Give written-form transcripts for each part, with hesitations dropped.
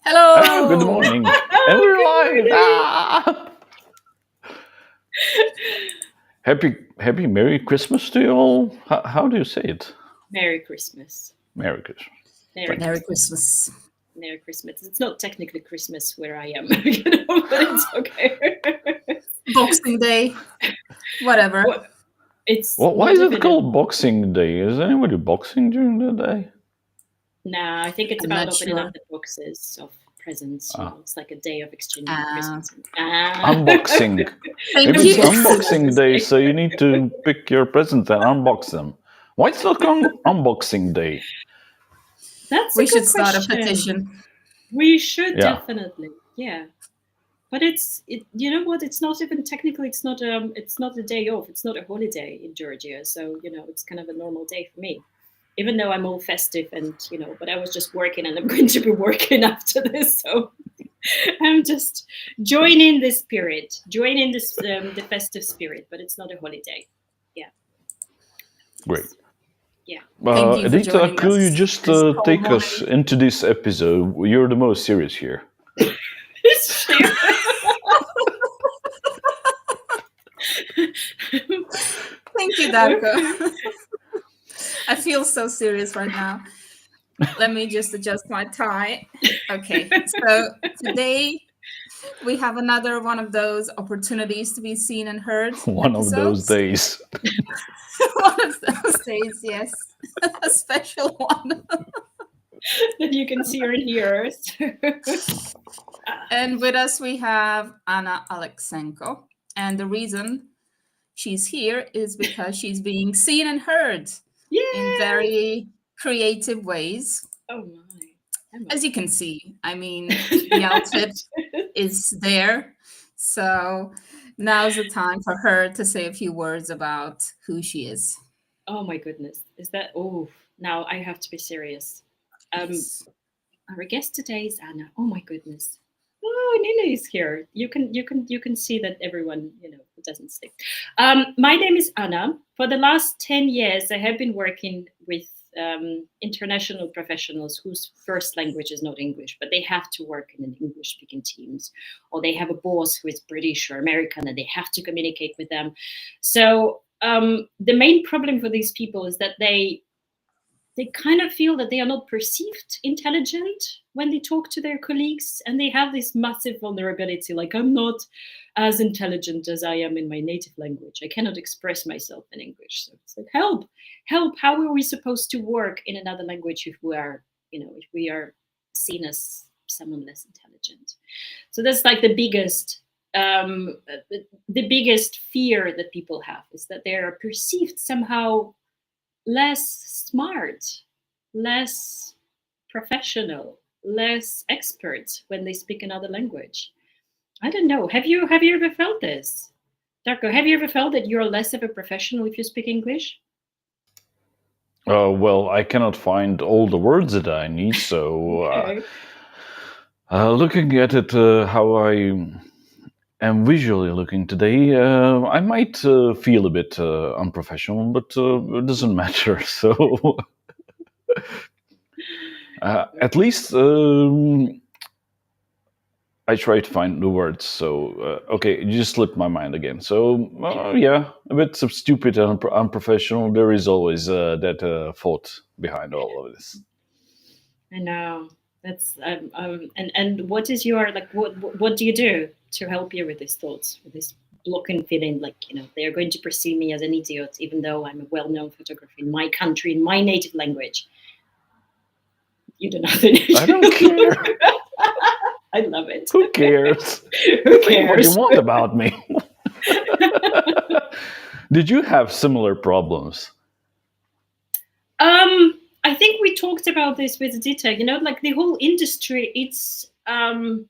Oh, good Hello! morning. And Oh, we're good live. morning. Happy Merry Christmas to you all. How do you say it? Merry Christmas. Merry Christmas. Merry Thank you. Merry Christmas. Christmas. Merry Christmas. It's not technically Christmas where I am, but it's okay. Boxing Day. Whatever. What- It's Well, why not is it even a. called Boxing Day? Is anybody boxing during the day? Nah, I think it's I'm about not opening up sure. the boxes of presents. Ah, It's like a day of exchanging Uh, presents. unboxing. Thank Maybe Of it's you. course, Unboxing Day, so you need to pick your presents and unbox them. Why it's not called Unboxing Day? That's a We good should start a question. petition. We should Yeah, definitely, yeah. But you know what? It's not even technically. It's not a day off. It's not a holiday in Georgia. So it's kind of a normal day for me, even though I'm all festive and. But I was just working, and I'm going to be working after this. So I'm just joining the spirit, joining this the festive spirit. But it's not a holiday. Yeah. great. Yeah. Thank you for Edita, joining could you us just this cold take us morning. into this episode? You're the most serious here. Share. Thank you, Darko. Okay. I feel so serious right now. Let me just adjust my tie. Okay, so today we have another one of those opportunities to be seen and heard One of those episodes. days. One of those days, yes. A special one. That you can see and hear. And with us we have Anna Aleksenko. And the reason she's here is because she's being seen and heard in Yay! very creative ways. Oh my. As you can see, I mean, the outfit is there. So now's the time for her to say a few words about who she is. Oh my goodness. Is that now I have to be serious. Yes. Our guest today is Anna. Oh my goodness. Oh, Nina is here. You can see that everyone, it doesn't stick. My name is Anna. For the last 10 years, I have been working with international professionals whose first language is not English, but they have to work in an English-speaking teams, or they have a boss who is British or American, and they have to communicate with them. So the main problem for these people is that they kind of feel that they are not perceived intelligent when they talk to their colleagues, and they have this massive vulnerability, like, I'm not as intelligent as I am in my native language, I cannot express myself in English. So it's like, help, how are we supposed to work in another language if we are seen as someone less intelligent? So that's like the biggest fear that people have, is that they are perceived somehow less smart, less professional, less expert when they speak another language. I don't know. Have you ever felt this? Darko, have you ever felt that you're less of a professional if you speak English? Well, I cannot find all the words that I need, so Okay. looking at it, how I am visually looking today, I might feel a bit unprofessional, but it doesn't matter. So at least I try to find the words. So okay, you just slipped my mind again. So yeah, a bit stupid and unprofessional. There is always that thought behind all of this. I know. That's and what is your, like, what do you do to help you with these thoughts, with this blocking feeling, like, they are going to perceive me as an idiot even though I'm a well-known photographer in my country, in my native language? You do nothing. I don't care. I love it. Who cares? Who Think what you cares? want about me. Did you have similar problems? I think we talked about this with Dita. Like the whole industry. It's I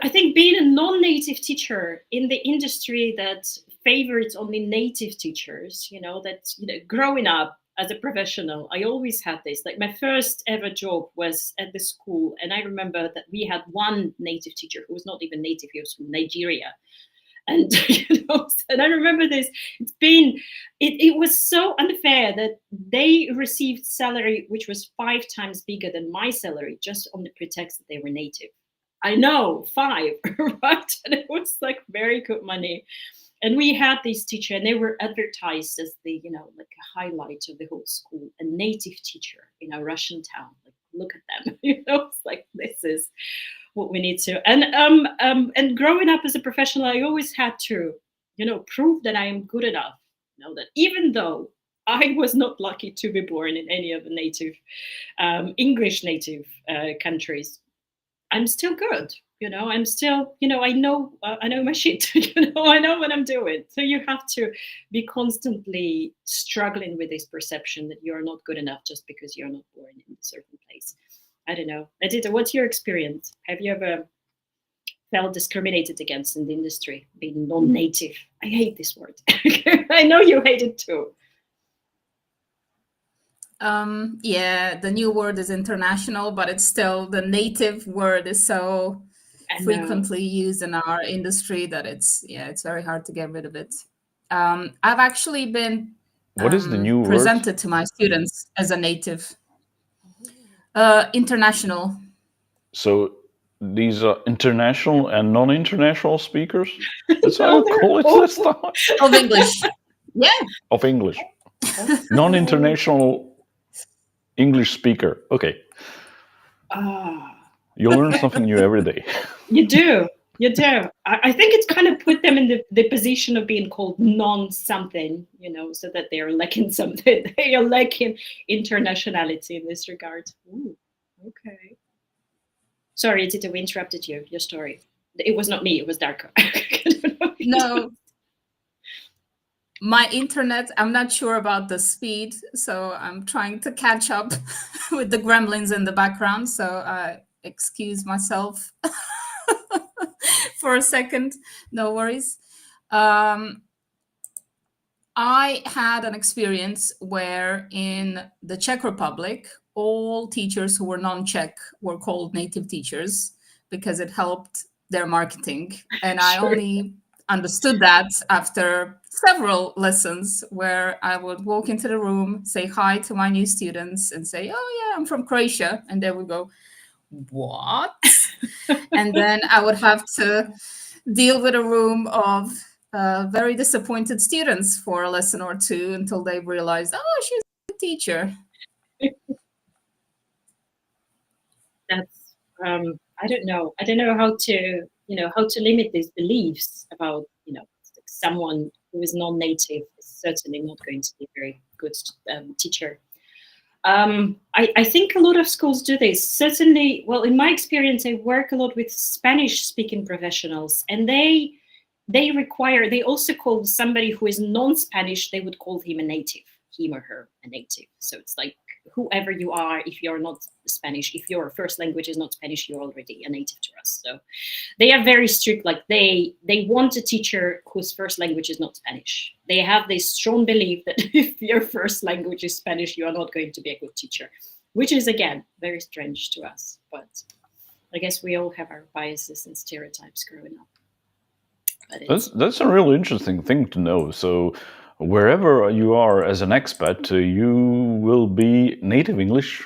think being a non-native teacher in the industry that favors only native teachers. That growing up as a professional, I always had this. Like, my first ever job was at the school, and I remember that we had one native teacher who was not even native; he was from Nigeria. And and I remember this. It was so unfair that they received salary which was 5 times bigger than my salary just on the pretext that they were native. I know, 5, right? And it was like very good money. And we had this teacher, and they were advertised as the, like a highlight of the whole school, a native teacher in a Russian town. Like, look at them, it's like, this is what we need to. And growing up as a professional, I always had to, prove that I am good enough. That even though I was not lucky to be born in any of the native English native countries, I'm still good. I'm still, I know my shit. I know what I'm doing. So you have to be constantly struggling with this perception that you're not good enough just because you're not born in a certain place. I don't know. Adita, what's your experience? Have you ever felt discriminated against in the industry, being non-native? I hate this word. I know you hate it too. Yeah, the new word is international, but it's still, the native word is so frequently used in our industry that it's very hard to get rid of it. I've actually been What is the new presented word? to my students as a native. International. So these are international and non-international speakers? That's how you call it this time? Of English. Yeah. Of English. Non-international English speaker. Okay. You learn something new every day. You do. I think it's kind of put them in the position of being called non-something, so that they are lacking something. They are lacking internationality in this regard. Ooh, okay. Sorry, Tita, we interrupted you. Your story. It was not me. It was Darko. No. My internet, I'm not sure about the speed, so I'm trying to catch up with the gremlins in the background. So I excuse myself for a second. No worries. I had an experience where in the Czech Republic, all teachers who were non-Czech were called native teachers because it helped their marketing. And I only understood that after several lessons where I would walk into the room, say hi to my new students and say, oh yeah, I'm from Croatia. And they would go, what? And then I would have to deal with a room of very disappointed students for a lesson or two until they realized, oh, she's a teacher. That's I don't know how to limit these beliefs about someone who is non-native is certainly not going to be a very good teacher. I think a lot of schools do this. Certainly, well, in my experience, I work a lot with Spanish-speaking professionals, and they also call somebody who is non-Spanish, they would call him a native, him or her a native. So it's like, whoever you are, if you're not Spanish, if your first language is not Spanish, you're already a native to us. So they are very strict. Like they want a teacher whose first language is not Spanish. They have this strong belief that if your first language is Spanish, you are not going to be a good teacher, which is, again, very strange to us. But I guess we all have our biases and stereotypes growing up. That's a really interesting thing to know. So wherever you are as an expat, you will be native English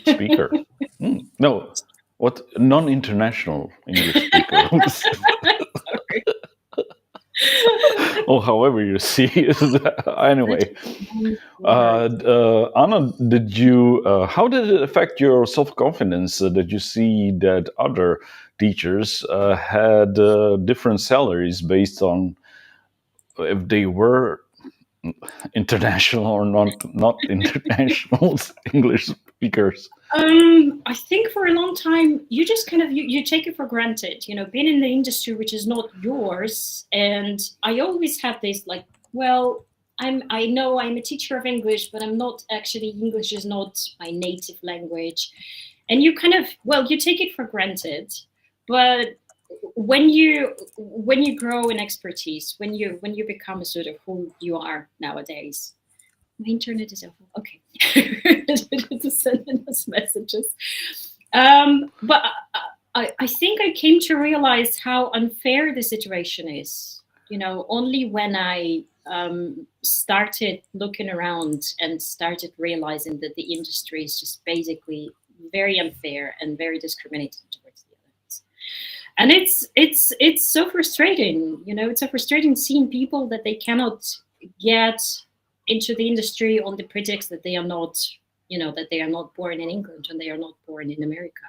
speaker. No, what non-international English speaker? Or however you see it. Anyway, Anna, how did it affect your self-confidence that you see that other teachers had different salaries based on if they were international or not international English speakers? I think for a long time you just kind of you take it for granted, being in the industry which is not yours. And I always have this like, well, I know I'm a teacher of English, but I'm not actually, English is not my native language. And you kind of, well, you take it for granted. But when you grow in expertise, when you become a sort of who you are nowadays. My internet is awful. Okay. To send us messages. But I think I came to realize how unfair the situation is. Only when I started looking around and started realizing that the industry is just basically very unfair and very discriminating towards the others. And it's so frustrating. It's so frustrating seeing people that they cannot get into the industry on the pretext that they are not, that they are not born in England and they are not born in America.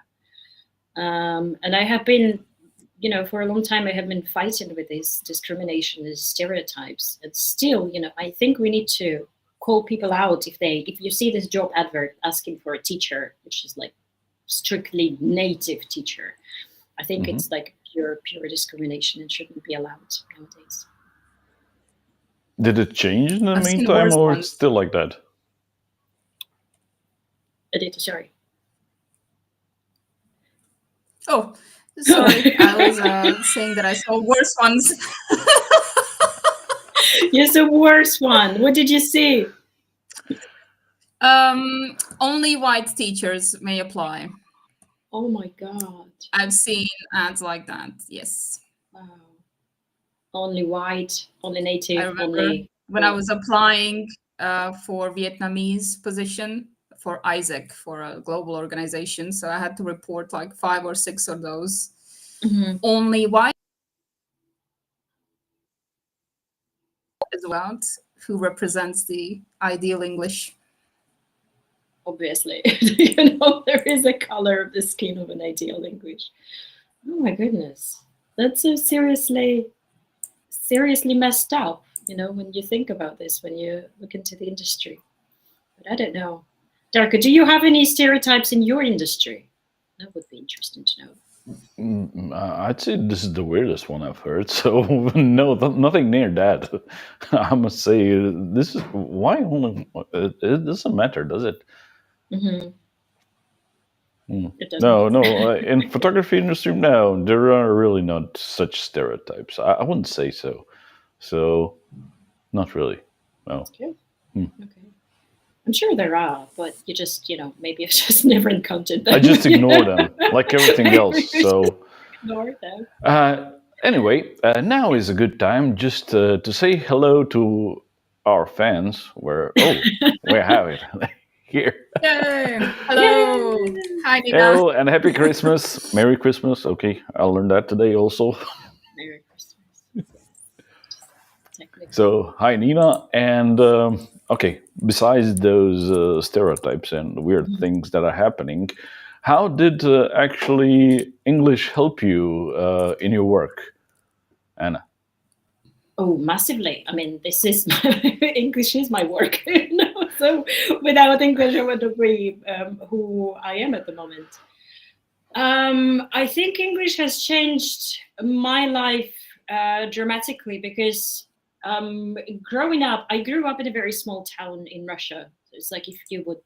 And I have been, for a long time, I have been fighting with this discrimination, these stereotypes. And still, I think we need to call people out if you see this job advert asking for a teacher, which is like strictly native teacher. I think it's like pure discrimination and shouldn't be allowed nowadays. Did it change in the I've seen meantime, worse or ones. it's still like that? Sorry. Oh, sorry. I was saying that I saw worse ones. Yes, a worse one. What did you see? Only white teachers may apply. Oh my God. I've seen ads like that. Yes. Wow. Only white, only native, I remember only. when I was applying for Vietnamese position for Isaac for a global organization. So I had to report like 5 or 6 of those. Only white as well, who represents the ideal English. Obviously, there is a color of the skin of an ideal English. Oh my goodness, that's so seriously messed up. When you think about this, when you look into the industry. But I don't know, Darko, do you have any stereotypes in your industry? That would be interesting to know. I'd say this is the weirdest one I've heard. So no, nothing near that. I must say, this is why only. It doesn't matter, does it? It doesn't. No. In photography industry, no, there are really not such stereotypes. I wouldn't say so. So, not really. No. Okay. Okay. I'm sure there are, but you just, maybe I've just never encountered them. I just ignore them, like everything else. So, ignore them. Anyway, now is a good time just to say hello to our fans. We have it here. Yay! Hello. Yay! Hi, Nina. Hello and happy Christmas. Merry Christmas. Okay, I learned that today also. Merry Christmas. So, hi Nina. And okay, besides those stereotypes and weird things that are happening, how did actually English help you in your work, Anna? Oh, massively. I mean, this is English is my work. So without English, I wouldn't be who I am at the moment. I think English has changed my life dramatically because growing up, I grew up in a very small town in Russia. So it's like if you would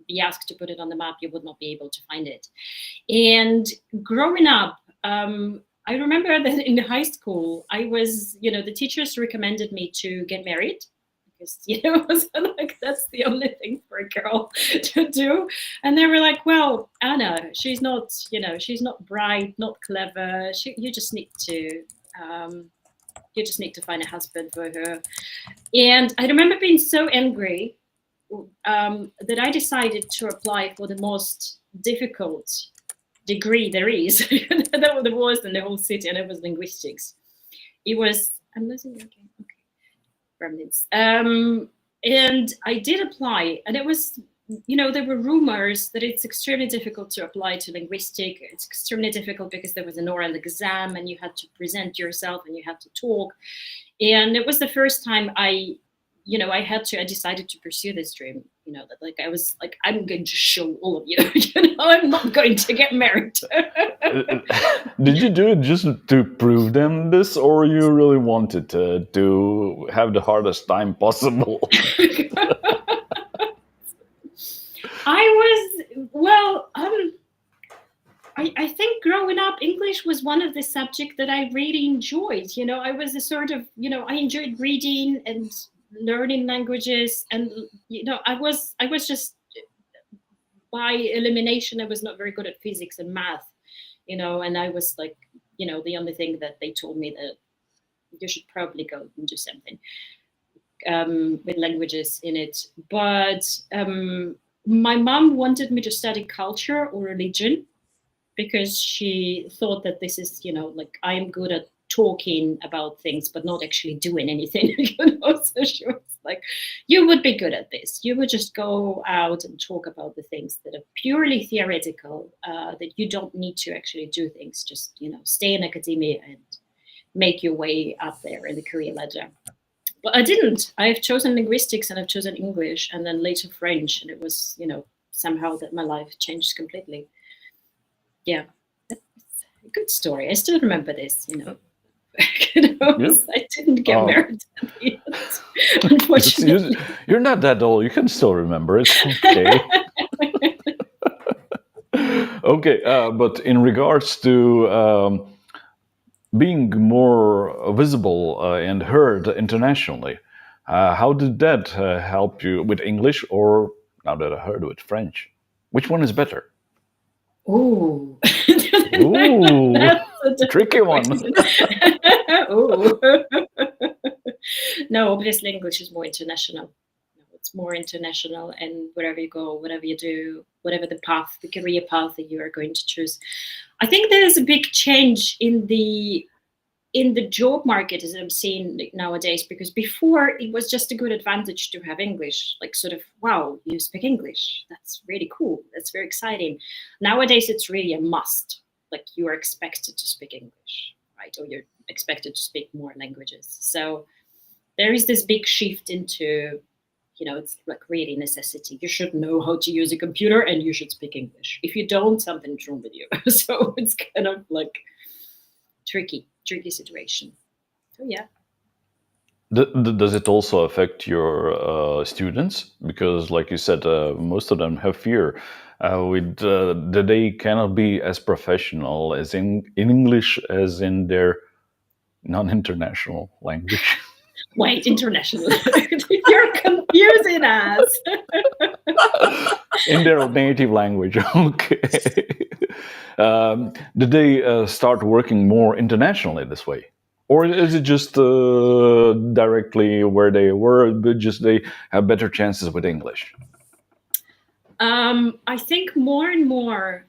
be asked to put it on the map, you would not be able to find it. And growing up, I remember that in high school, I was, the teachers recommended me to get married because, like that's the only thing for a girl to do. And they were like, well, Anna, she's not, she's not bright, not clever. You just need to find a husband for her. And I remember being so angry that I decided to apply for the most difficult degree there is. That was the worst in the whole city, and it was linguistics. It was, I'm losing your game. Okay. Remnants. And I did apply, and it was, there were rumors that it's extremely difficult to apply to linguistic. It's extremely difficult because there was an oral exam and you had to present yourself and you had to talk. And it was the first time I decided to pursue this dream, that like I was like, I'm going to show all of you, I'm not going to get married. Did you do it just to prove them this, or you really wanted to have the hardest time possible? I think growing up, English was one of the subjects that I really enjoyed. I was a sort of, I enjoyed reading and learning languages, and I was just by elimination, I was not very good at physics and math and I was like, the only thing that they told me that you should probably go and do something with languages in it. But my mom wanted me to study culture or religion because she thought that this is, like I'm good at talking about things, but not actually doing anything. So she was like, you would be good at this. You would just go out and talk about the things that are purely theoretical, that you don't need to actually do things. Just, stay in academia and make your way up there in the career ladder. But I didn't. I've chosen linguistics and I've chosen English and then later French. And it was, somehow that my life changed completely. Yeah, that's a good story. I still remember this, I didn't get married at the end, unfortunately. You're not that old. You can still remember. It's okay. Okay, but in regards to being more visible and heard internationally, how did that help you with English, or now that I heard with French? Which one is better? Ooh. Ooh, tricky one. Ooh. No, obviously English is more international. It's more international, and wherever you go, whatever you do, whatever the career path that you are going to choose. I think there's a big change in the job market as I'm seeing nowadays, because before it was just a good advantage to have English, like sort of, wow, you speak English. That's really cool. That's very exciting. Nowadays, it's really a must. Like you are expected to speak English, right? Or you're expected to speak more languages. So there is this big shift into, it's like really necessity. You should know how to use a computer and you should speak English. If you don't, something's wrong with you. So it's kind of like tricky situation. So yeah. Does it also affect your students? Because, like you said, most of them have fear that they cannot be as professional as in English as in their non-international language. Wait, international? You're confusing us. In their native language, okay. Did they start working more internationally this way? Or is it just directly where they were, but just they have better chances with English? I think more and more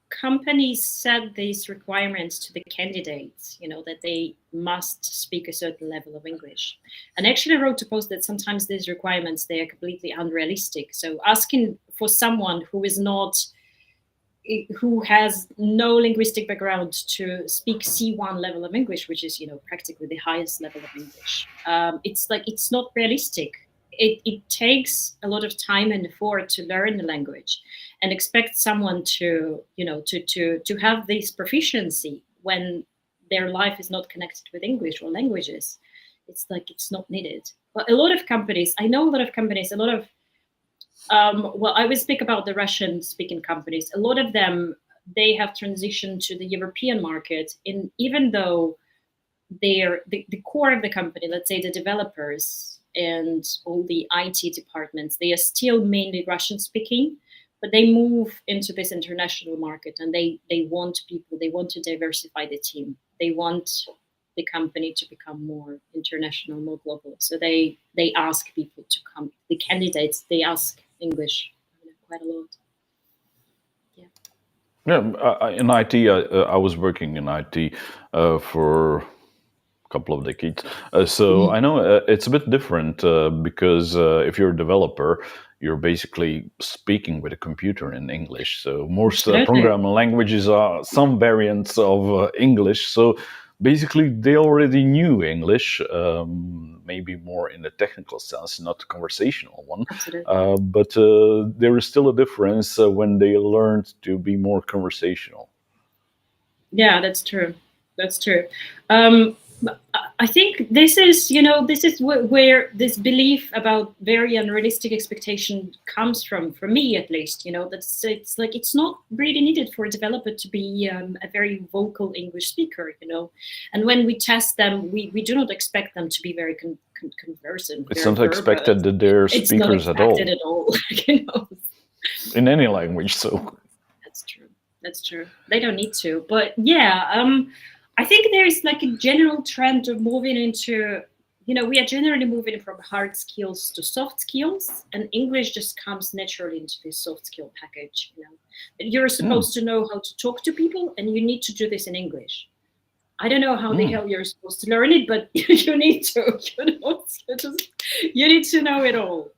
companies set these requirements to the candidates, that they must speak a certain level of English. And actually I wrote a post that sometimes these requirements, they are completely unrealistic. So asking for someone who has no linguistic background to speak C1 level of English, which is, practically the highest level of English. It's not realistic. It takes a lot of time and effort to learn the language, and expect someone to have this proficiency when their life is not connected with English or languages. It's not needed. But a lot of companies, I know a lot of companies, I will speak about the Russian-speaking companies. A lot of them, they have transitioned to the European market, even though the core of the company, let's say the developers and all the IT departments, they are still mainly Russian-speaking, but they move into this international market, and they want people, they want to diversify the team. They want the company to become more international, more global. So they ask people to come, the candidates, they ask English quite a lot. Yeah. Yeah, in IT, I was working in IT for a couple of decades. So I know it's a bit different because if you're a developer, you're basically speaking with a computer in English. So most programming languages are some variants of English. So basically, they already knew English, maybe more in the technical sense, not the conversational one. But there is still a difference when they learned to be more conversational. Yeah, that's true. That's true. I think this is where this belief about very unrealistic expectation comes from, for me at least. It's not really needed for a developer to be a very vocal English speaker. And when we test them, we do not expect them to be very conversant. It's not expected that they're speakers at all. At all. In any language, so that's true. That's true. They don't need to. But yeah, I think there's like a general trend of moving into, we are generally moving from hard skills to soft skills, and English just comes naturally into this soft skill package. You're Mm, supposed to know how to talk to people, and you need to do this in English. I don't know how the mm. hell you're supposed to learn it, but you need to. You need to know it all.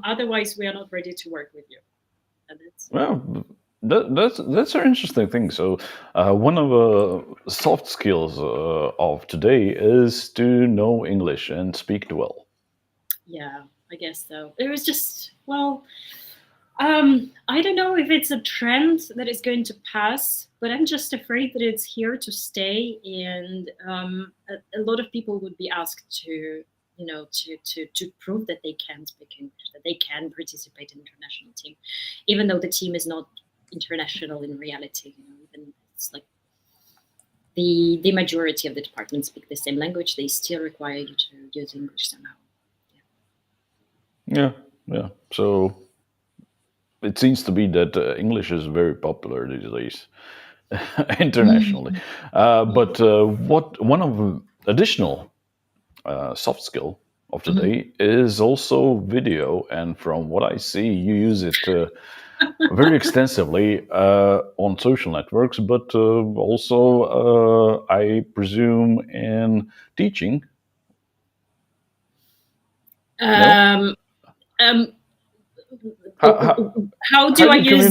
Otherwise, we are not ready to work with you. And that's Well, that's an interesting thing. So, one of the soft skills of today is to know English and speak it well. Yeah, I guess so. It was just, well, I don't know if it's a trend that is going to pass, but I'm just afraid that it's here to stay, and a lot of people would be asked to, to prove that they can speak English, that they can participate in international team, even though the team is not international in reality. Even it's like the majority of the departments speak the same language, they still require you to use English somehow. Yeah, yeah. So it seems to be that English is very popular these days internationally. Yeah. But what one of the additional soft skill of Mhm. today is also video, and from what I see, you use it very extensively on social networks, but also, I presume, in teaching. No, Um, um, how how, how how do I do you use?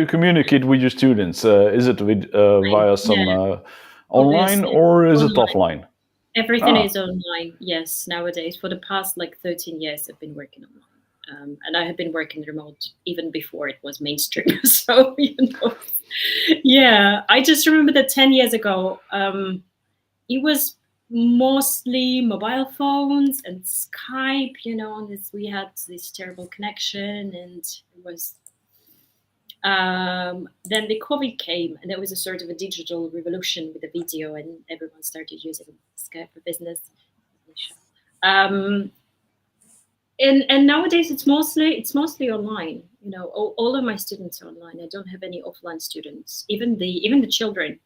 communicate with your students? Is it with via some Yeah, online, obviously or is it online. offline? Everything Ah, is online. Yes, nowadays for the past like 13 years, I've been working online. And I have been working remote even before it was mainstream. So yeah. I just remember that 10 years ago, it was mostly mobile phones and Skype. And we had this terrible connection, and it was then the COVID came, and there was a sort of a digital revolution with the video, and everyone started using Skype for business. Um, and nowadays it's mostly online. All of my students are online. I don't have any offline students. Even the children.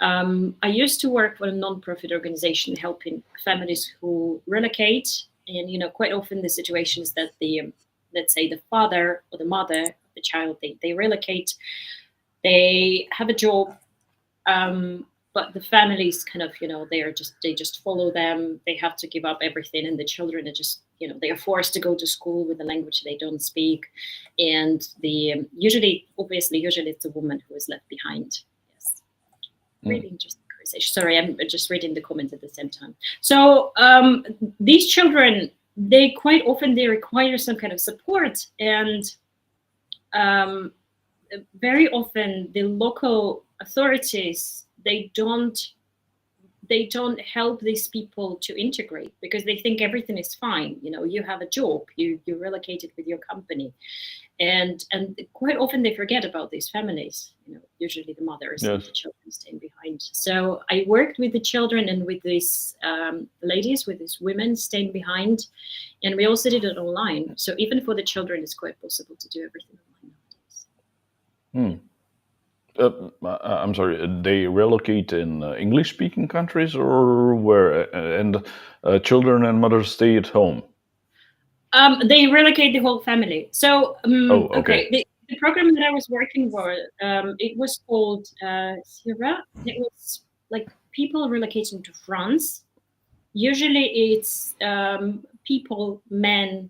I used to work for a non-profit organization helping families who relocate, and quite often the situation is that let's say the father or the mother of the child, they relocate, they have a job, but the families kind of they just follow them. They have to give up everything, and the children are just they are forced to go to school with a language they don't speak, and the usually it's a woman who is left behind. Yes, mm, really interesting conversation. Sorry, I'm just reading the comments at the same time. So these children, they quite often they require some kind of support, and um, very often the local authorities they don't help these people to integrate because they think everything is fine. You have a job, you're relocated with your company, and quite often they forget about these families. Usually the mothers and yes. the children staying behind. So I worked with the children and with these ladies, with these women staying behind, and we also did it online. So even for the children, it's quite possible to do everything online nowadays. Hmm. Yeah. I'm sorry. They relocate in English-speaking countries, or where? And children and mothers stay at home. They relocate the whole family. So, Oh, okay, okay. the program that I was working for, it was called Sierra. It was like people relocating to France. Usually, it's people, men,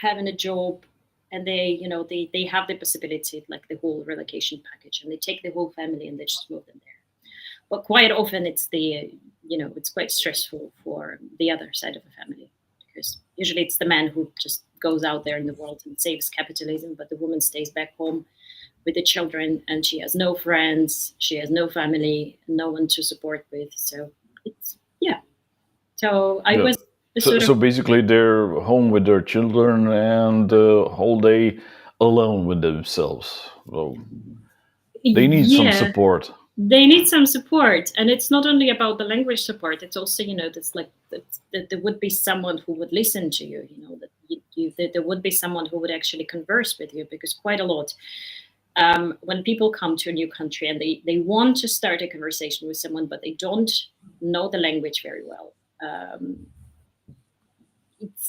having a job, and they have the possibility, like the whole relocation package, and they take the whole family and they just move them there. But quite often, it's quite stressful for the other side of the family because usually it's the man who just goes out there in the world and saves capitalism, but the woman stays back home with the children, and she has no friends, she has no family, no one to support with. So it's yeah. So I Yeah. was the So, sort so of basically, they're home with their children and the whole day alone with themselves. Well, they need some yeah. support. They need some support, and it's not only about the language support. It's also that's like that there would be someone who would listen to you. That there would be someone who would actually converse with you, because quite a lot. when people come to a new country and they want to start a conversation with someone, but they don't know the language very well.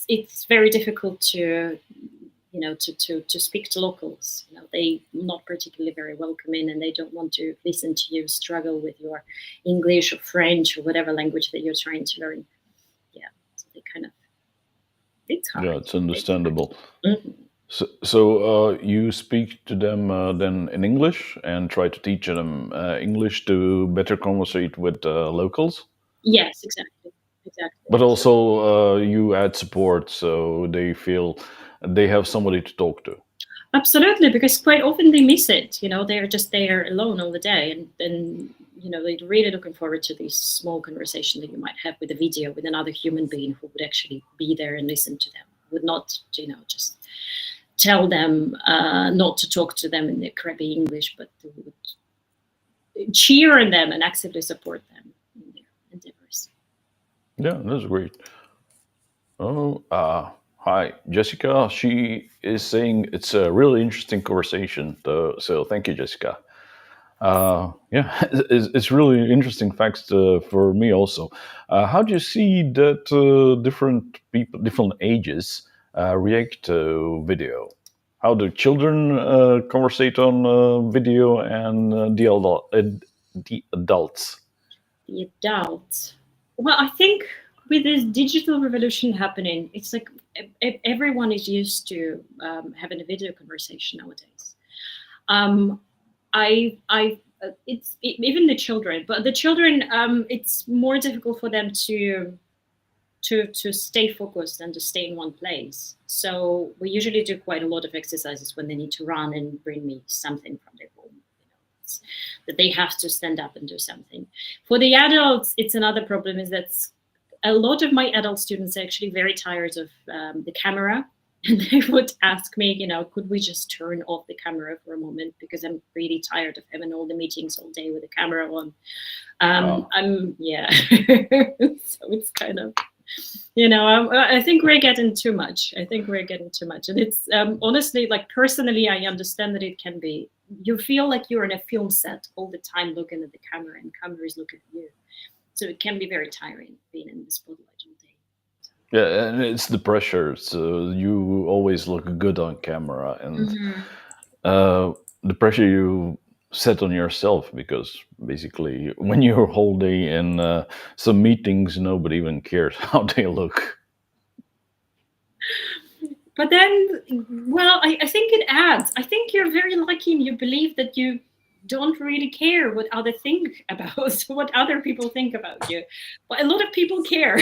It's very difficult to to speak to locals. They not particularly very welcoming, and they don't want to listen to you struggle with your English or French or whatever language that you're trying to learn. Yeah, so they kind of, it's hard. Yeah, it's understandable. Mhm. So you speak to them then in English and try to teach them English to better conversate with locals, Yes, exactly, exactly. but also you add support so they feel they have somebody to talk to. Absolutely, because quite often they miss it. They're just there alone all the day, and they're really looking forward to this small conversation that you might have with a video with another human being who would actually be there and listen to them. Would not, just tell them not to talk to them in their crappy English, but they would cheer on them and actively support them in their endeavors. Yeah, that's great. Oh, hi, Jessica. She is saying it's a really interesting conversation. So thank you, Jessica. Yeah, it's really interesting facts for me also. How do you see that different people, different ages, react to video? How do children conversate on video and the adults? The adults. Well, I think with this digital revolution happening, it's like everyone is used to having a video conversation nowadays. Even the children, but the children, it's more difficult for them to stay focused and to stay in one place. So we usually do quite a lot of exercises when they need to run and bring me something from their home. That they have to stand up and do something. For the adults, it's another problem, is that a lot of my adult students are actually very tired of the camera. And they would ask me, could we just turn off the camera for a moment, because I'm really tired of having all the meetings all day with the camera on. Yeah. So it's kind of, I think we're getting too much. And it's honestly, like, personally, I understand that it can be, you feel like you're in a film set all the time looking at the camera, and camera is looking at you. So it can be very tiring being in the spotlight all day. Yeah, and it's the pressure. So you always look good on camera, and the pressure you set on yourself, because basically when you're whole day in some meetings, nobody even cares how they look. But then, well, I think it adds. I think you're very lucky and you believe that you don't really care what other think about, what other people think about you. But a lot of people care.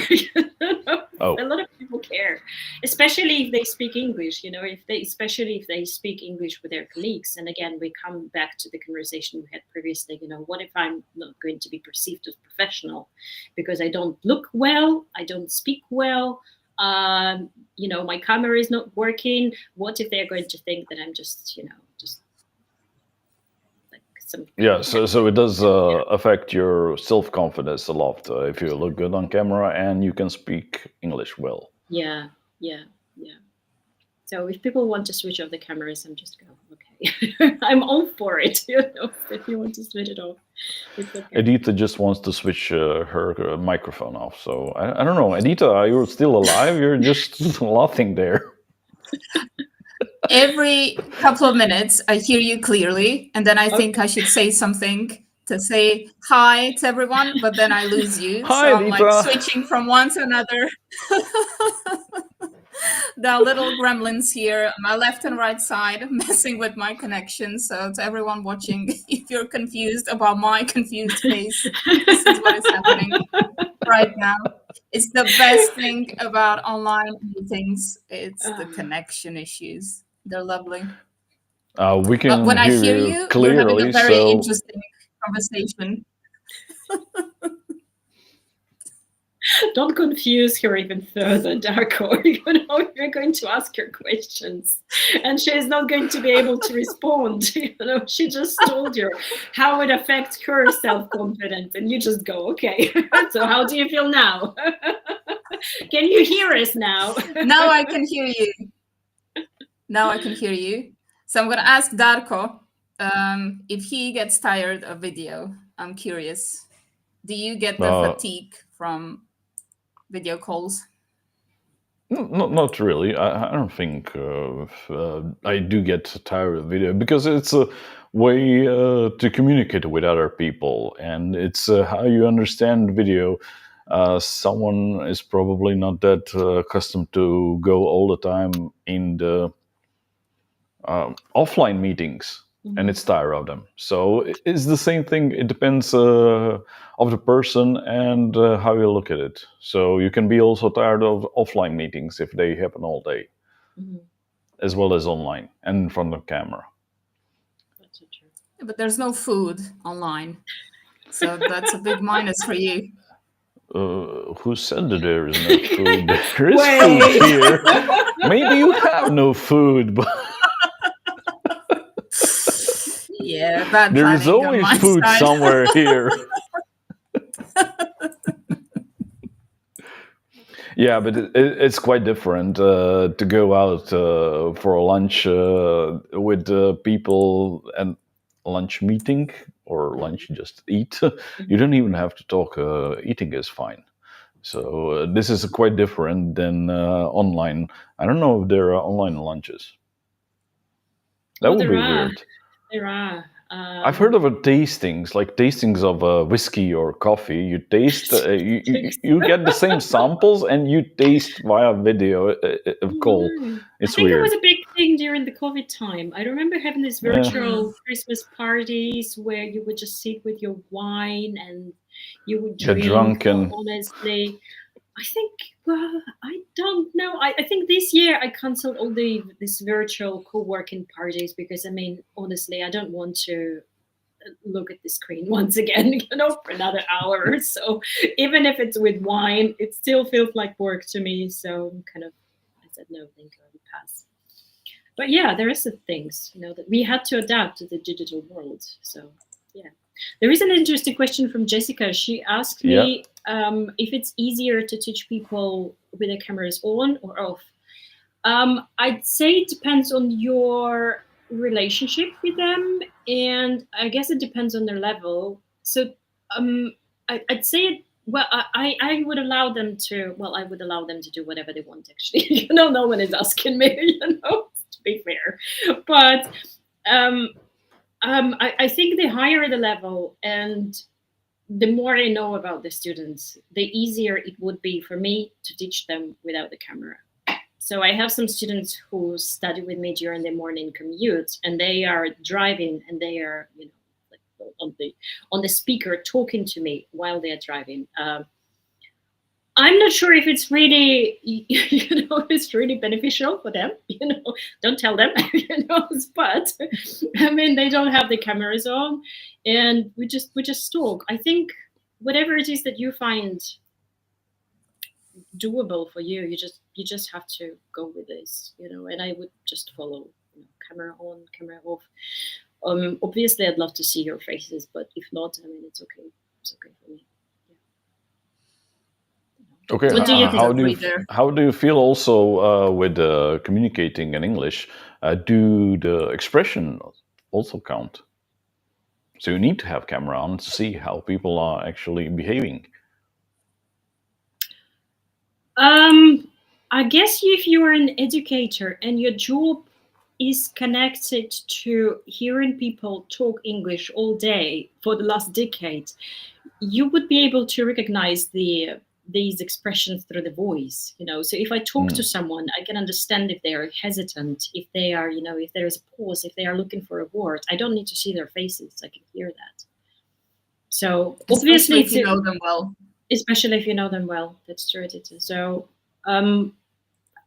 Oh. A lot of people care, especially if they speak English. Especially if they speak English with their colleagues. And again, we come back to the conversation we had previously. What if I'm not going to be perceived as professional because I don't look well, I don't speak well? My camera is not working. What if they're going to think that I'm just like some... Yeah, so it does affect your self-confidence a lot if you look good on camera and you can speak English well. Yeah. So if people want to switch off the cameras, I'm just going, okay. I'm all for it. If you want to switch it off, it's okay. Edita just wants to switch her microphone off. So I don't know, Edita, you're still alive? You're just laughing there. Every couple of minutes, I hear you clearly, and then I think I should say something to say hi to everyone, but then I lose you. Hi, so I'm Edita. like switching from one to another. The little gremlins here on my left and right side messing with my connection. So to everyone watching, if you're confused about my confused face, this is what is happening right now. It's the best thing about online meetings. It's the connection issues. They're lovely. We can But when I hear you, we're having clearly, a very so interesting conversation. Don't confuse her even further, Darko. You're going to ask her questions, and she's not going to be able to respond. She just told you how it affects her self-confidence, and you just go, okay. So how do you feel now? Can you hear us now? Now I can hear you. So I'm going to ask Darko if he gets tired of video, I'm curious. Do you get the Uh, fatigue from video calls? not really. I don't think I do get tired of video because it's a way to communicate with other people, and it's how you understand video. Someone is probably not that accustomed to go all the time in the offline meetings, and Mhm. it's tired of them. So it's the same thing. It depends of the person and how you look at it. So you can be also tired of offline meetings if they happen all day, Mhm. as well as online and in front of camera. That's so true. But there's no food online, so that's a big minus for you. Who said that there is no food? There is food Wait. here. Maybe you have no food, but Yeah, bad there is planning on always my food side. somewhere here. Yeah, but it's quite different to go out for a lunch with people and lunch meeting or Mhm. lunch just eat. You Mhm. don't even have to talk. Eating is fine. So this is quite different than online. I don't know if there are online lunches. That Oh, would there be are. weird. There are. I've heard of a tastings, like tastings of whiskey or coffee. You taste, you get the same samples, and you taste via video of call. No. I It's think it was weird. a big thing during the COVID time. I remember having these Yeah, virtual Christmas parties where you would just sit with your wine and you would get drink. drunk Well, and honestly, I think, well, I don't know. I think this year I canceled all these virtual co-working parties because, I mean, honestly, I don't want to look at the screen once again, for another hour or so. Even if it's with wine, it still feels like work to me. So I said no, thank you, I will pass. But yeah, there is the things, that we had to adapt to the digital world. So yeah. There is an interesting question from Jessica. She asked yeah, me if it's easier to teach people with their cameras on or off. I'd say it depends on your relationship with them, and I guess it depends on their level. So, I'd say it. Well, I would allow them to. Well, I would allow them to do whatever they want. Actually, no one is asking me. To be fair, but um, I think the higher the level and the more I know about the students, the easier it would be for me to teach them without the camera. So I have some students who study with me during the morning commute, and they are driving, and they are, like on the speaker talking to me while they are driving. I'm not sure if it's really, it's really beneficial for them. Don't tell them, but I mean, they don't have the cameras on, and we just talk. I think whatever it is that you find doable for you, you just have to go with this, and I would just follow, camera on, camera off. Obviously I'd love to see your faces, but if not, I mean, it's okay for me. okay. What do Yeah, I you have to think? agree there. How do you feel also with communicating in English? Do the expression also count? So you need to have camera on to see how people are actually behaving. I guess if you're an educator and your job is connected to hearing people talk English all day for the last decade, you would be able to recognize these expressions through the voice. So if I talk to Hmm. someone, I can understand if they are hesitant, if they are, if there is a pause, if they are looking for a word. I don't need to see their faces, I can hear that. So Especially obviously if you know them well. especially if you know them well. That's true, Tita. So um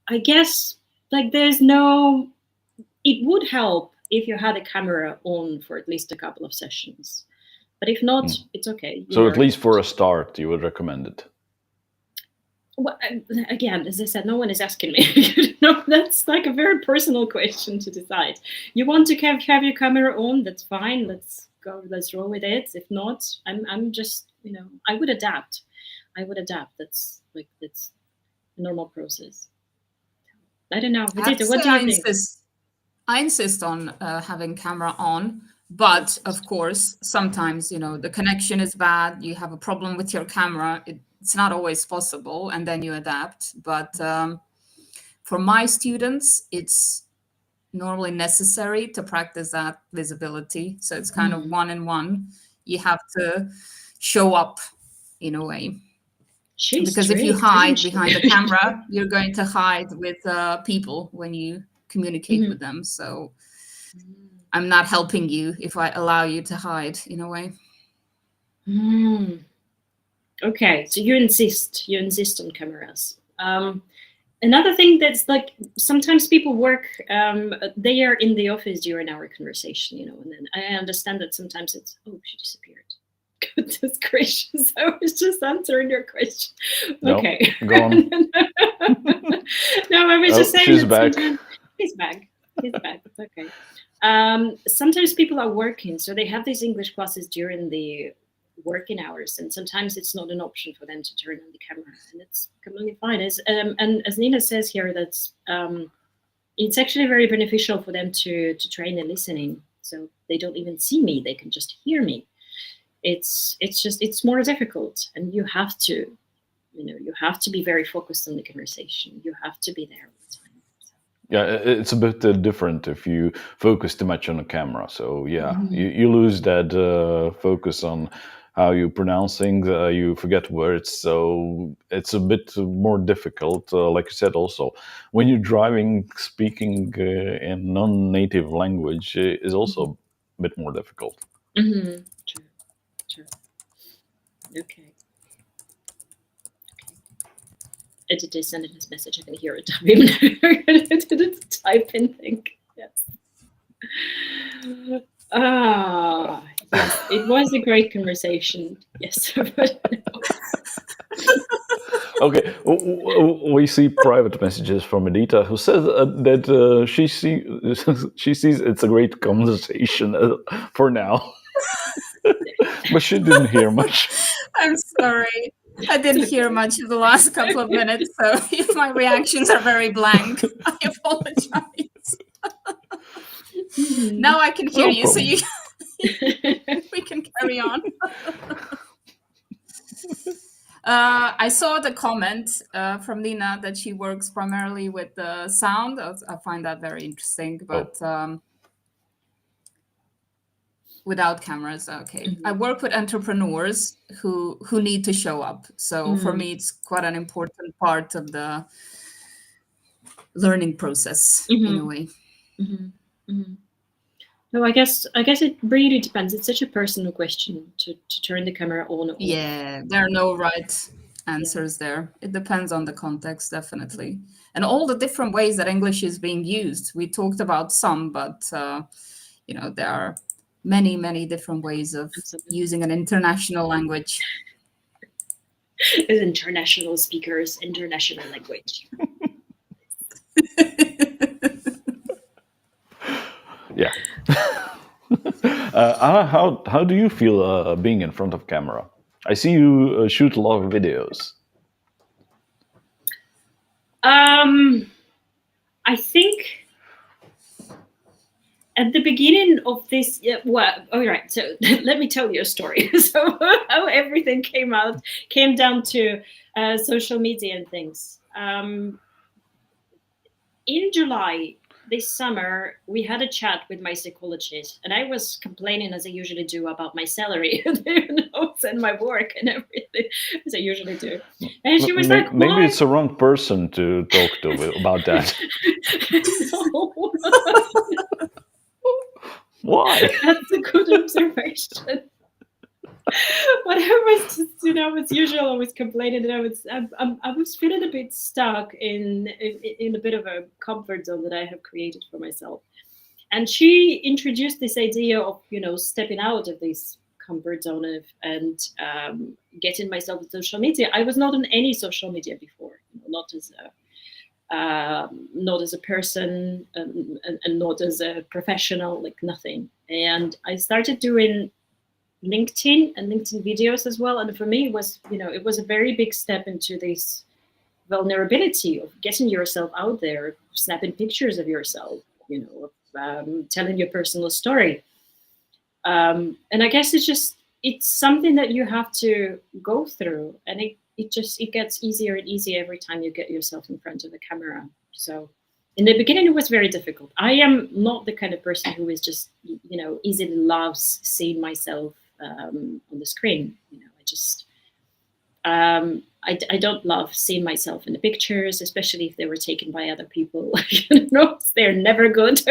I guess, like, there's no, it would help if you had a camera on for at least a couple of sessions. But if not, Hmm. it's okay. You So at learn least for it. a start, you would recommend it. Well, again, as I said, no one is asking me. That's like a very personal question to decide. You want to have your camera on? That's fine. Let's go. Let's roll with it. If not, I'm just, I would adapt. I would adapt. That's a normal process. I don't know, I have to Vedita, say, what do you think? I insist on having camera on. But of course, sometimes, the connection is bad, you have a problem with your camera, it's not always possible, and then you adapt. But for my students, it's normally necessary to practice that visibility. So it's kind of one in one. You have to show up in a way. She's Because if you strict, isn't hide she? behind the camera, you're going to hide with people when you communicate with them. So I'm not helping you if I allow you to hide in a way. Okay, so you insist on cameras. Another thing that's like, sometimes people work, they are in the office during our conversation, and then I understand that sometimes it's, oh, she disappeared. Goodness gracious, I was just answering your question. No, Okay. go on. No, I was Oh, just saying she's that back. sometimes he's back. He's back. It's okay. Sometimes people are working, so they have these English classes during the working hours, and sometimes it's not an option for them to turn on the camera, and it's completely fine. And as Nina says here, that's it's actually very beneficial for them to train their listening, so they don't even see me; they can just hear me. It's more difficult, and you have to be very focused on the conversation. You have to be there all the time. So. Yeah, it's a bit different if you focus too much on the camera. So yeah, you lose that focus on how you pronounce things. You forget words, so it's a bit more difficult. Like you said, also when you're driving, speaking in non-native language is also a bit more difficult. True. Okay. I did send in his message. I can hear it. Even I didn't type in thing. Yes. Yes, it was a great conversation. Yes. Okay, we see private messages from Edita who says that she sees it's a great conversation for now, but she didn't hear much. I'm sorry. I didn't hear much of the last couple of minutes, so if my reactions are very blank, I apologize. Now I can hear No you, so problem. we can carry on. I saw the comment from Nina that she works primarily with the sound. I find that very interesting, but without cameras, okay. I work with entrepreneurs who need to show up. So for me, it's quite an important part of the learning process in a way. No, I guess it really depends. It's such a personal question to turn the camera on or off. Yeah, there are no right answers there. It depends on the context, definitely. And all the different ways that English is being used. We talked about some, but there are many, many different ways of using an international language. As international speakers, international language. Yeah. Anna, how do you feel being in front of camera? I see you shoot a lot of videos. I think at the beginning of this, all right. So let me tell you a story. So how everything came down to social media and things. In July this summer, we had a chat with my psychologist, and I was complaining, as I usually do, about my salary, and my work and everything, as I usually do. And she was like, maybe "Why?" it's the wrong person to talk to about that. No. Why? That's a good observation. But I was just, as usual, I was complaining, and I was feeling a bit stuck in a bit of a comfort zone that I have created for myself. And she introduced this idea of, stepping out of this comfort zone and getting myself on social media. I was not on any social media before, not as a person, and not as a professional, like nothing. And I started doing LinkedIn and LinkedIn videos as well. And for me, it was a very big step into this vulnerability of getting yourself out there, snapping pictures of yourself, telling your personal story. And I guess it's something that you have to go through, and it gets easier and easier every time you get yourself in front of the camera. So in the beginning, it was very difficult. I am not the kind of person who is just, easily loves seeing myself on the screen. I don't love seeing myself in the pictures, especially if they were taken by other people. They're never good.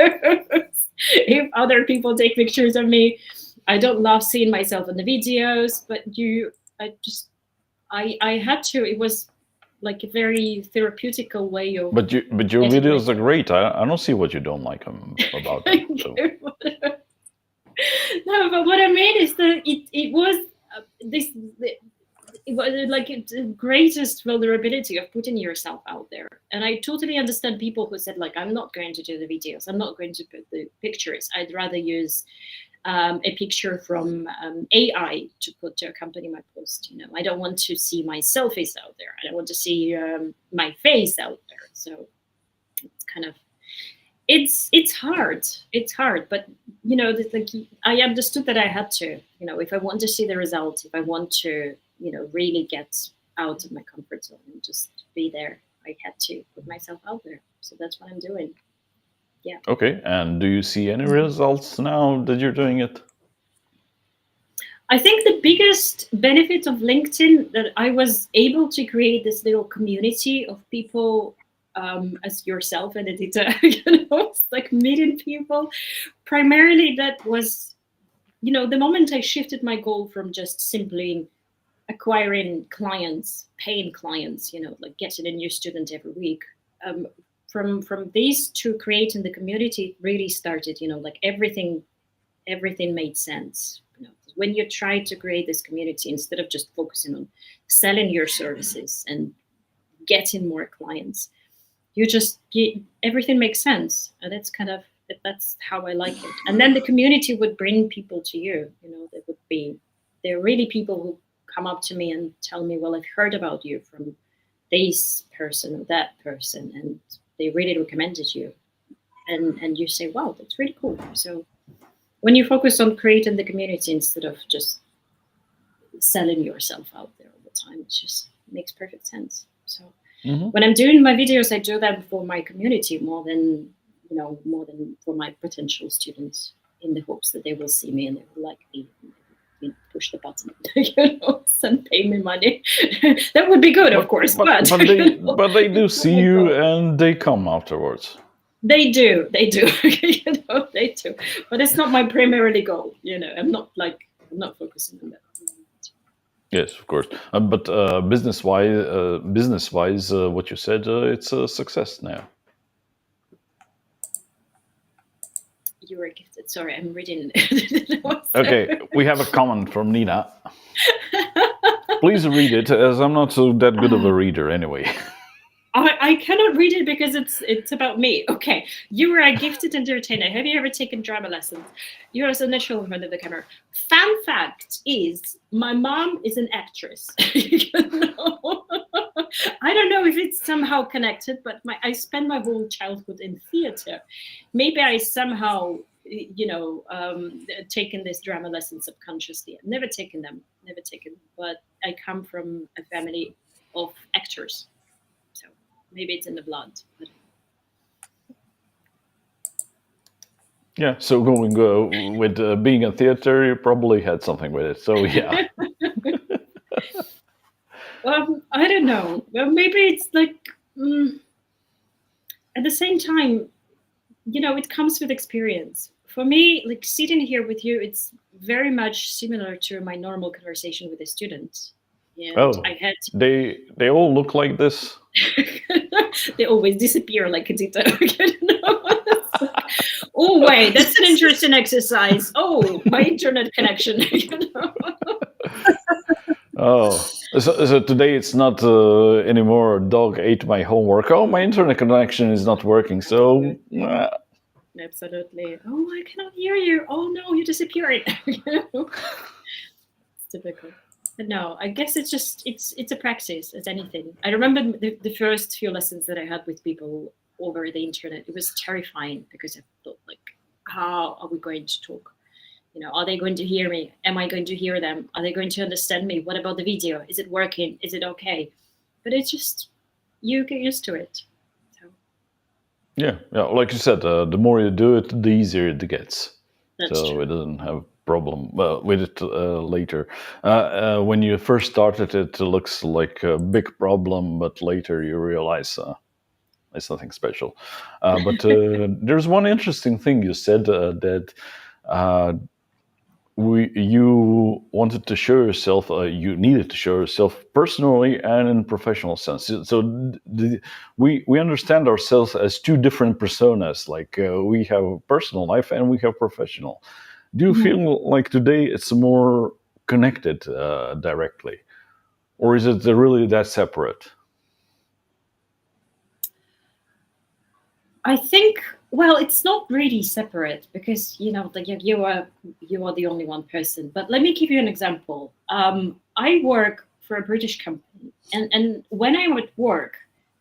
If other people take pictures of me, I don't love seeing myself in the videos. But I had to. It was like a very therapeutical way of. But your videos are great. I don't see what you don't like about them. So. No, but what I mean is that it was this. It was like the greatest vulnerability of putting yourself out there. And I totally understand people who said, like, I'm not going to do the videos, I'm not going to put the pictures, I'd rather use a picture from AI to put to accompany my post. I don't want to see my selfies out there, I don't want to see my face out there. So it's kind of it's hard, but I understood that I had to, if I want to see the results, if I want to really get out of my comfort zone and just be there, I had to put myself out there. So that's what I'm doing. Yeah. Okay. And do you see any results now that you're doing it? I think the biggest benefit of LinkedIn, that I was able to create this little community of people as yourself and Edita, it's like meeting people. Primarily that was, the moment I shifted my goal from just simply acquiring clients, paying clients, like getting a new student every week. From these to creating the community, it really started, like everything made sense. When you try to create this community, instead of just focusing on selling your services and getting more clients, everything makes sense. And that's how I like it. And then the community would bring people to you. There are really people who come up to me and tell me, well, I've heard about you from this person or that person, and they really recommended you. And you say, wow, that's really cool. So when you focus on creating the community instead of just selling yourself out there all the time, it just makes perfect sense. So when I'm doing my videos, I do that for my community more than for my potential students, in the hopes that they will see me and they will like me. Push the button, and pay me money. That would be good, of course. But they do see you and they come afterwards. They do. They do. But it's not my primarily goal. I'm not focusing on that. Yes, of course. But business-wise, what you said, it's a success now. You were gifted. Sorry, I'm reading. Okay, we have a comment from Nina. Please read it, as I'm not that good of a reader anyway. I cannot read it because it's about me. Okay. You are a gifted entertainer. Have you ever taken drama lessons? You are so natural in front of the camera. Fun fact is, my mom is an actress. I don't know if it's somehow connected, but I spent my whole childhood in theater. Maybe I somehow, taken this drama lessons subconsciously. I've never taken them, but I come from a family of actors. Maybe it's in the blood. But... Yeah, so going with being a theater, you probably had something with it. So yeah. Well, I don't know. Well, maybe it's like at the same time, it comes with experience. For me, like sitting here with you, it's very much similar to my normal conversation with a student. And I had they all look like this. They always disappear like Edita. Oh wait, that's an interesting exercise. Oh, my internet connection. Oh, so today it's not anymore. Dog ate my homework. Oh, my internet connection is not working. So absolutely. Oh, I cannot hear you. Oh no, you disappeared. It's typical. But no, I guess it's just it's a practice as anything. I remember the first few lessons that I had with people over the internet. It was terrifying because I thought, like, how are we going to talk? Are they going to hear me? Am I going to hear them? Are they going to understand me? What about the video? Is it working? Is it okay? But it's just, you get used to it. So Yeah, like you said, the more you do it, the easier it gets. that's So true. it doesn't have a problem with it later. When you first started, it looks like a big problem, but later you realize it's nothing special. But there's one interesting thing you said that uh, you wanted to show yourself, you needed to show yourself personally and in professional sense. So we understand ourselves as two different personas. Like we have a personal life and we have professional. Do you feel like today it's more connected directly, or is it really that separate? I think, well, it's not really separate because like you are the only one person. But let me give you an example. I work for a British company, and when I'm at work,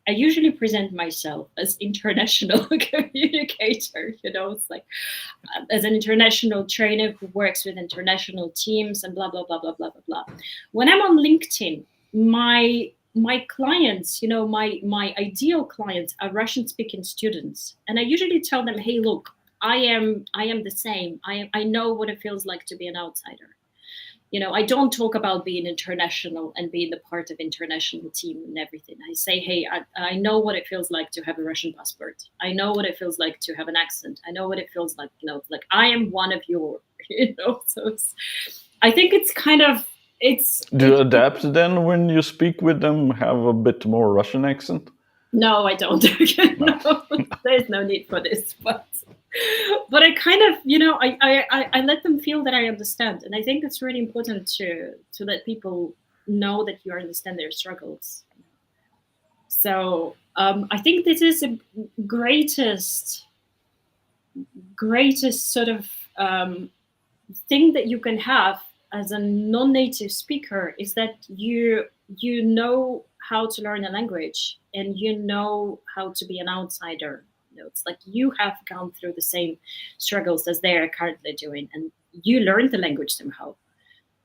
I usually present myself as international communicator. It's like as an international trainer who works with international teams and blah blah blah blah blah blah blah. When I'm on LinkedIn, my clients, my ideal clients are Russian speaking students, and I usually tell them, hey, look, I am the same. I know what it feels like to be an outsider. I don't talk about being international and being the part of international team and everything. I say, hey, I know what it feels like to have a Russian passport. I know what it feels like to have an accent. I know what it feels like, like I am one of your, so I think it's kind of, Do you adapt then when you speak with them? Have a bit more Russian accent? no, I don't. No, there's no need for this, but I kind of, I let them feel that I understand, and I think it's really important to let people know that you understand their struggles. So I think this is the greatest sort of thing that you can have as a non-native speaker is that you know how to learn a language and you know how to be an outsider. It's like you have gone through the same struggles as they are currently doing, and you learned the language somehow.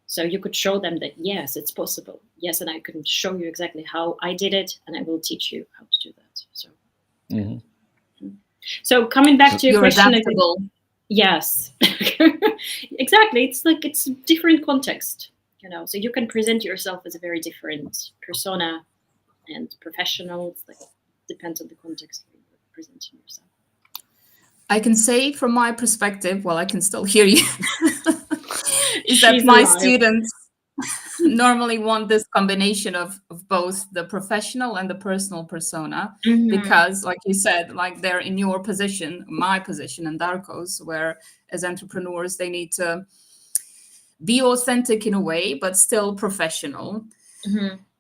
So you could show them that yes, it's possible. Yes, and I can show you exactly how I did it, and I will teach you how to do that. So, so coming back to your You're question again, adaptable. yes, exactly. It's like it's a different context, So you can present yourself as a very different persona and professional. It's like depends on the context where you're presenting yourself. I can say from my perspective, well, I can still hear you, is that She's my alive. students normally want this combination of both the professional and the personal persona, because like you said, like they're in your position, my position, and Darko's, where as entrepreneurs they need to be authentic in a way but still professional.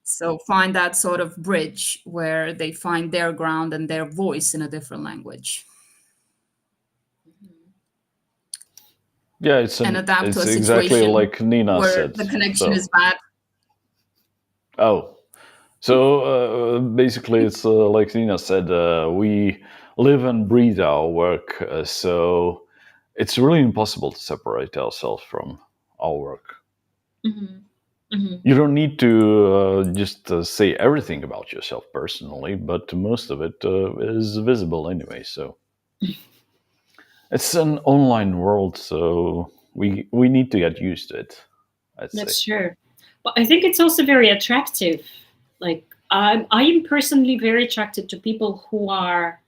So find that sort of bridge where they find their ground and their voice in a different language. Yeah, And adapt to it's a exactly situation like Nina where said. the connection So, is bad. so basically, it's like Nina said. We live and breathe our work, so it's really impossible to separate ourselves from our work. You don't need to just say everything about yourself personally, but most of it is visible anyway. So it's an online world, so we need to get used to it, I'd say. That's true. But I think it's also very attractive. Like I am personally very attracted to people who are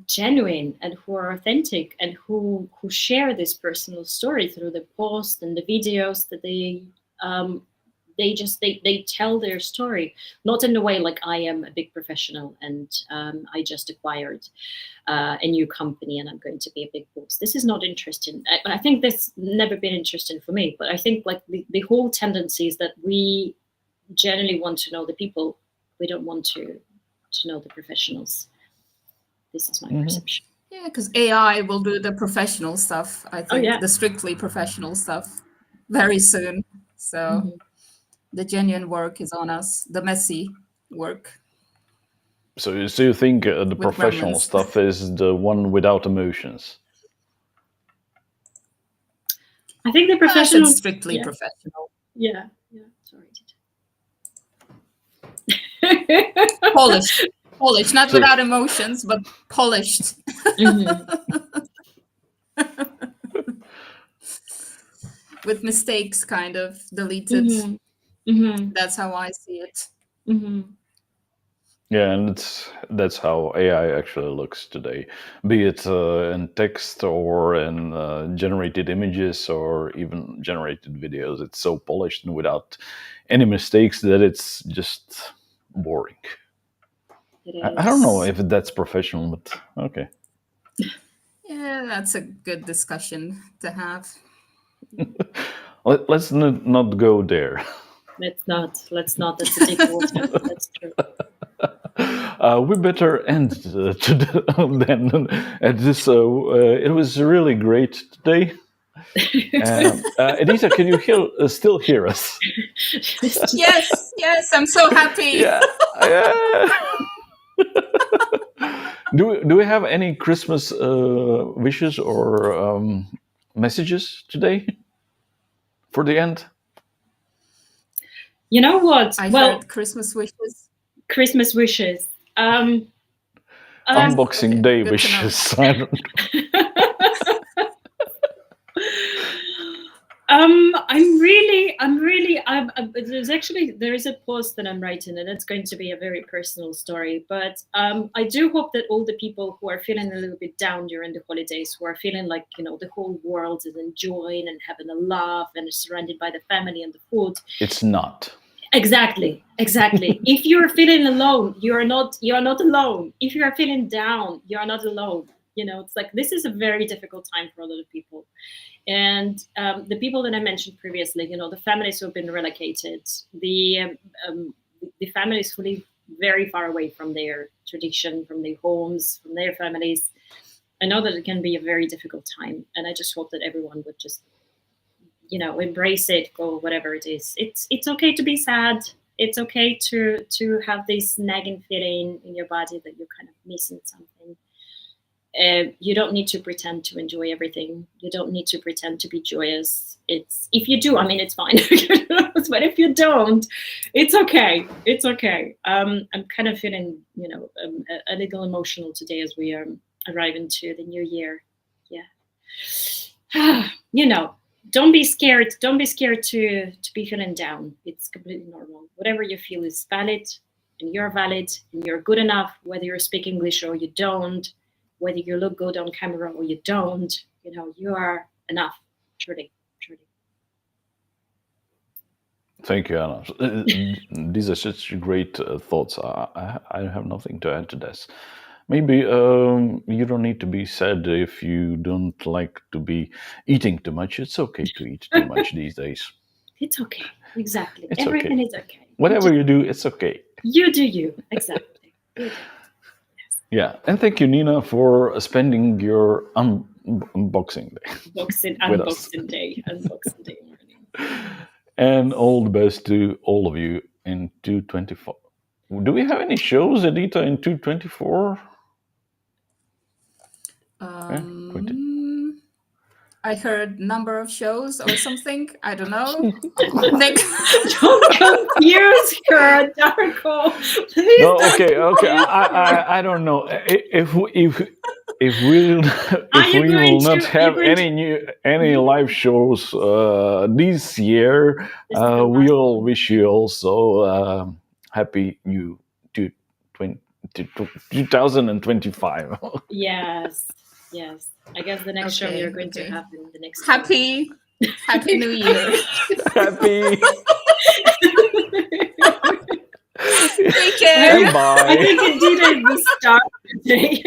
genuine and who are authentic and who share this personal story through the posts and the videos that they tell their story, not in a way like I am a big professional and I just acquired a new company and I'm going to be a big boss. This is not interesting. I think that's never been interesting for me. But I think like the whole tendency is that we generally want to know the people. We don't want to know the professionals. This is my perception. Yeah, because AI will do the professional stuff, I Oh think, yeah. the strictly professional stuff very soon. So the genuine work is on us, the messy work So you think the with professional gremlins. stuff is the one without emotions? I think the I said professional. strictly Yeah. professional. Yeah. Yeah. Sorry. Polished. Polished, not So- without emotions, but polished. Mhm. With mistakes kind of deleted. Mhm. Mhm. That's how I see it. Mhm. Yeah, and that's how AI actually looks today, be it in text or in generated images or even generated videos. It's so polished and without any mistakes that it's just boring. It I don't know is. if that's professional, but okay. Yeah, that's a good discussion to have. Let's not go there. Let's not. Let's not. That's a deep water. That's true. We better end then at this. It was really great today. Edita, can you still hear us? Yes, yes, I'm so happy. Yeah. Yeah. Do we have any Christmas wishes or messages today for the end? You know what? I Well, heard Christmas wishes. Christmas wishes. Unboxing okay, Day good to know. wishes. I don't- there is a post that I'm writing, and it's going to be a very personal story. But I do hope that all the people who are feeling a little bit down during the holidays, who are feeling like, the whole world is enjoying and having a laugh and is surrounded by the family and the food. It's not. Exactly. If you're feeling alone, you're not alone. If you are feeling down, you're not alone. It's like this is a very difficult time for a lot of people. And the people that I mentioned previously, the families who have been relocated, the families who live very far away from their tradition, from their homes, from their families. I know that it can be a very difficult time, and I just hope that everyone would just, embrace it, or whatever it is. It's okay to be sad. It's okay to have this nagging feeling in your body that you're kind of missing something. You don't need to pretend to enjoy everything. You don't need to pretend to be joyous. If you do, I mean, it's fine. But if you don't, it's okay. It's okay. I'm kind of feeling, a little emotional today as we arrive into the new year. Yeah. Don't be scared. Don't be scared to be feeling down. It's completely normal. Whatever you feel is valid, and you're valid, and you're good enough, whether you speak English or you don't, whether you look good on camera or you don't, you are enough. Truly. Thank you, Anna. These are such great thoughts. I have nothing to add to this. Maybe you don't need to be sad if you don't like to be eating too much. It's okay to eat too much these days. It's okay. Exactly. It's Everything okay. is okay. Whatever you do, it's okay. You do you. Exactly. You do. Yeah. And thank you, Nina, for spending your unboxing day. With us. Unboxing day morning. And all the best to all of you in 224. Do we have any shows, Edita, in 224? I heard number of shows or something. I don't know. Next. Don't confuse her, Darko. Please. No, okay. I don't know if we will not have any live shows this year. We all wish you also happy new 2025. Yes. I guess the next show you're going to have in the next Happy New Year. Happy. Take care. Bye. I think indeed is the start of the day.